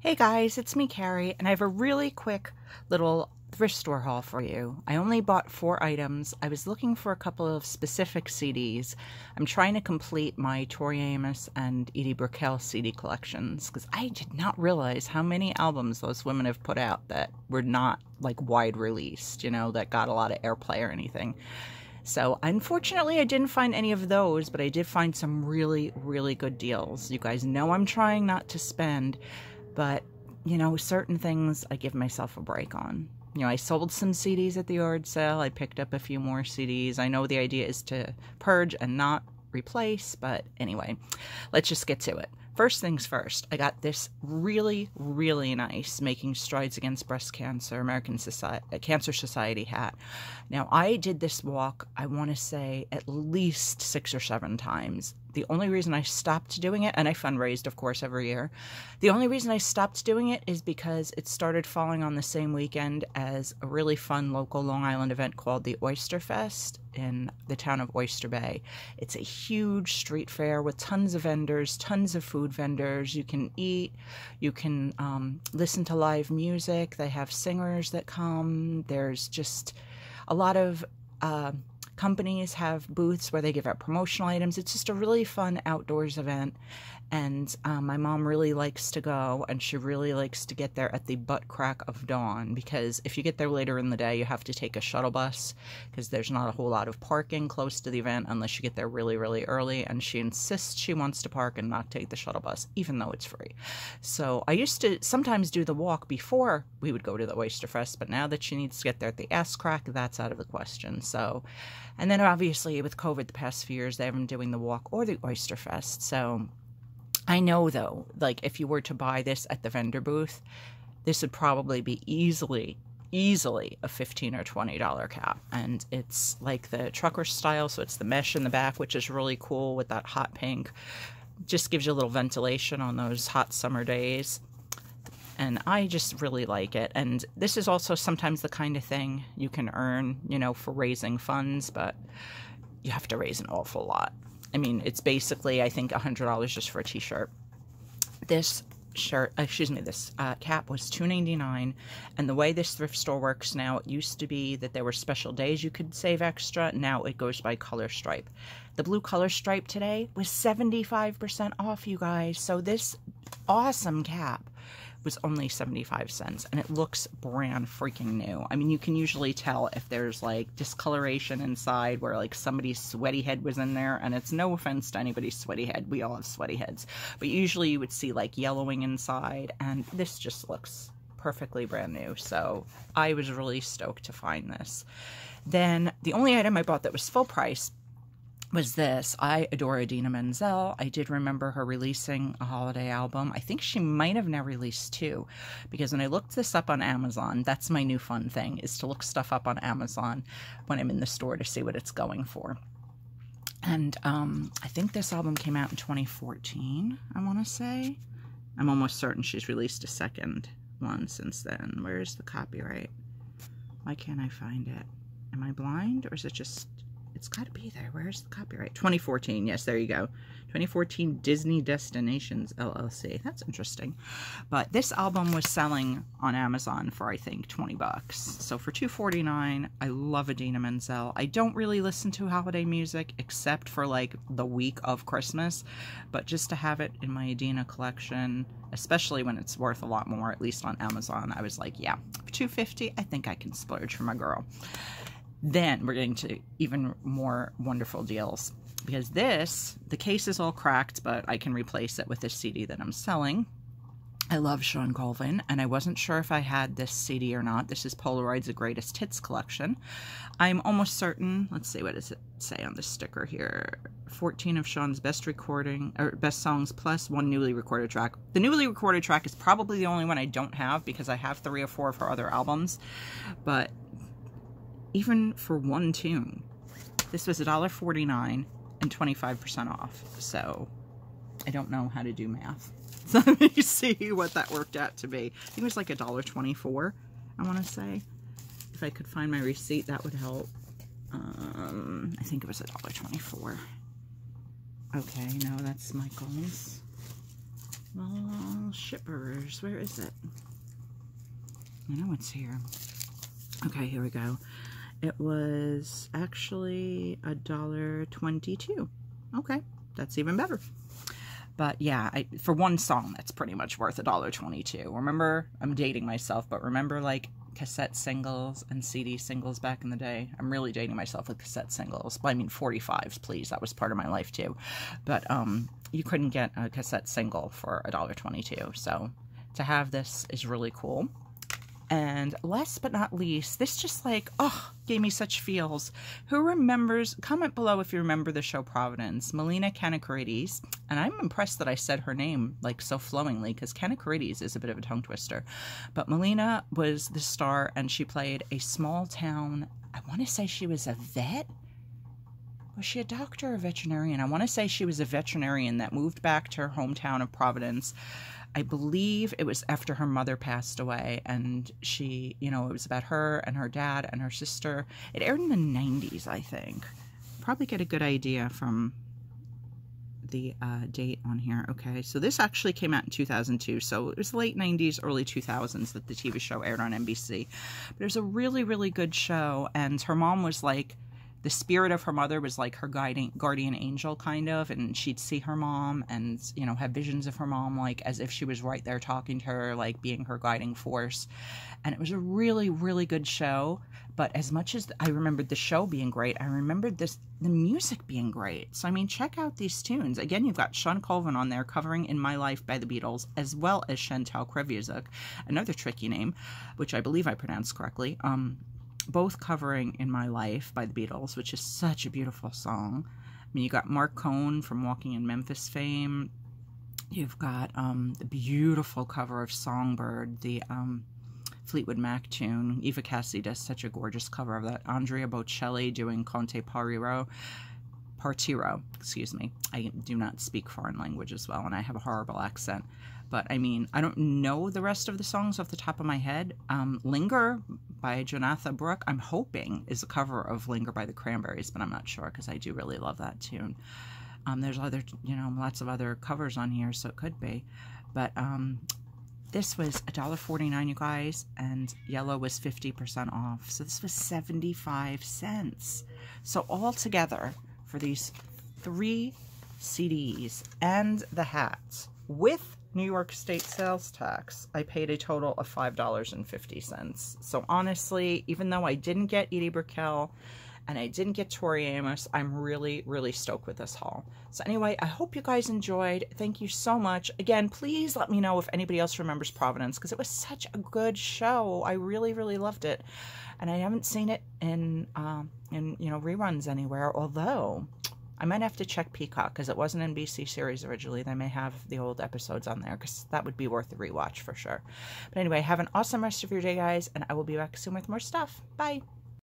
Hey guys, it's me, Carrie, and I have a really quick little thrift store haul for you. I only bought 4 items. I was looking for a couple of specific CDs. I'm trying to complete my Tori Amos and Edie Brickell CD collections because I did not realize how many albums those women have put out that were not like wide released, that got a lot of airplay or anything. So unfortunately, I didn't find any of those, but I did find some really, really good deals. You guys know I'm trying not to spend, but, certain things I give myself a break on. I sold some CDs at the yard sale. I picked up a few more CDs. I know the idea is to purge and not replace, but anyway, let's just get to it. First things first, I got this really, really nice Making Strides Against Breast Cancer American Cancer Society hat. Now, I did this walk, I want to say, at least 6 or 7 times. The only reason I stopped doing it, and I fundraised, of course, every year. The only reason I stopped doing it is because it started falling on the same weekend as a really fun local Long Island event called the Oyster Fest in the town of Oyster Bay. It's a huge street fair with tons of vendors, tons of food vendors. You can eat, you can listen to live music. They have singers that come. There's just a lot of companies have booths where they give out promotional items. It's just a really fun outdoors event, and my mom really likes to go, and she really likes to get there at the butt crack of dawn, because if you get there later in the day, you have to take a shuttle bus because there's not a whole lot of parking close to the event unless you get there really, really early, and she insists she wants to park and not take the shuttle bus, even though it's free. So I used to sometimes do the walk before we would go to the Oyster Fest, but now that she needs to get there at the ass crack, that's out of the question. So, and then obviously with COVID the past few years, they haven't been doing the walk or the Oyster Fest. So I know though, like if you were to buy this at the vendor booth, this would probably be easily a $15 or $20 cap. And it's like the trucker style, so it's the mesh in the back, which is really cool with that hot pink. Just gives you a little ventilation on those hot summer days. And I just really like it. And this is also sometimes the kind of thing you can earn, for raising funds, but you have to raise an awful lot. I mean, it's basically, I think, $100 just for a t-shirt. This shirt, this cap was $2.99. And the way this thrift store works now, it used to be that there were special days you could save extra. Now it goes by color stripe. The blue color stripe today was 75% off, you guys. So this awesome cap was only 75 cents, and it looks brand freaking new. I mean, you can usually tell if there's like discoloration inside where like somebody's sweaty head was in there, and it's no offense to anybody's sweaty head. We all have sweaty heads, but usually you would see like yellowing inside, and this just looks perfectly brand new. So I was really stoked to find this. Then the only item I bought that was full price was this. I adore Idina Menzel. I did remember her releasing a holiday album. I think she might have now released 2, because when I looked this up on Amazon, that's my new fun thing, is to look stuff up on Amazon when I'm in the store to see what it's going for. And I think this album came out in 2014, I want to say. I'm almost certain she's released a second one since then. Where's the copyright? Why can't I find it? Am I blind, or is it just... It's got to be there. Where's the copyright? 2014. Yes, there you go. 2014 Disney Destinations LLC. That's interesting. But this album was selling on Amazon for, I think, 20 bucks. So for $2.49, I love Idina Menzel. I don't really listen to holiday music except for like the week of Christmas. But just to have it in my Idina collection, especially when it's worth a lot more, at least on Amazon, I was like, yeah, for $2.50, I think I can splurge for my girl. Then we're getting to even more wonderful deals, because the case is all cracked, but I can replace it with this CD that I'm selling. I love Sean Colvin, and I wasn't sure if I had this CD or not. This is Polaroid's Greatest Hits collection. I'm almost certain, let's see, what does it say on the sticker here? 14 of Sean's best songs plus 1 newly recorded track. The newly recorded track is probably the only one I don't have, because I have 3 or 4 of her other albums, but even for 1 tune, this was $1.49 and 25% off. So I don't know how to do math. So let me see what that worked out to be. I think it was like $1.24, I want to say. If I could find my receipt, that would help. I think it was $1.24. Okay, no, that's Michael's. Well, shippers, where is it? I know it's here. Okay, here we go. It was actually $1.22. Okay, that's even better. But yeah, for one song, that's pretty much worth $1.22. Remember, I'm dating myself, but remember like cassette singles and CD singles back in the day? I'm really dating myself with cassette singles. Well, I mean 45s, please. That was part of my life too. But you couldn't get a cassette single for $1.22. So to have this is really cool. And last but not least, this just like, oh, gave me such feels. Who remembers, comment below if you remember the show Providence, Melina Kanakarides. And I'm impressed that I said her name like so flowingly, because Kanakarides is a bit of a tongue twister. But Melina was the star, and she played a small town, I want to say she was a vet? Was she a doctor or a veterinarian? I want to say she was a veterinarian that moved back to her hometown of Providence. I believe it was after her mother passed away, and she, you know, it was about her and her dad and her sister. It aired in the 90s, I think. Probably get a good idea from the date on here. Okay, so this actually came out in 2002, so it was late 90s, early 2000s that the TV show aired on NBC. But it was a really, really good show, and her mom was like, the spirit of her mother was like her guardian angel, kind of, and she'd see her mom and, you know, have visions of her mom, like, as if she was right there talking to her, like, being her guiding force. And it was a really, really good show. But as much as I remembered the show being great, I remembered the music being great. So, I mean, check out these tunes. Again, you've got Sean Colvin on there covering In My Life by the Beatles, as well as Chantal Kreviazuk, another tricky name, which I believe I pronounced correctly, both covering In My Life by the Beatles, which is such a beautiful song. I mean, you got Mark Cohn from Walking in Memphis fame. You've got the beautiful cover of Songbird, the Fleetwood Mac tune. Eva Cassidy does such a gorgeous cover of that. Andrea Bocelli doing Conte Partiro, excuse me. I do not speak foreign language as well, and I have a horrible accent. But, I mean, I don't know the rest of the songs off the top of my head. Linger by Jonathan Brooke, I'm hoping, is a cover of Linger by the Cranberries, but I'm not sure, because I do really love that tune. There's other, you know, lots of other covers on here, so it could be. But this was $1.49, you guys, and yellow was 50% off. So this was 75 cents. So altogether, for these 3 CDs and the hat, with New York State sales tax, I paid a total of $5.50. So honestly, even though I didn't get Edie Brickell and I didn't get Tori Amos, I'm really, really stoked with this haul. So anyway, I hope you guys enjoyed. Thank you so much. Again, please let me know if anybody else remembers Providence, because it was such a good show. I really, really loved it. And I haven't seen it in you know, reruns anywhere, although I might have to check Peacock, because it was an NBC series originally. They may have the old episodes on there, because that would be worth a rewatch for sure. But anyway, have an awesome rest of your day, guys, and I will be back soon with more stuff. Bye!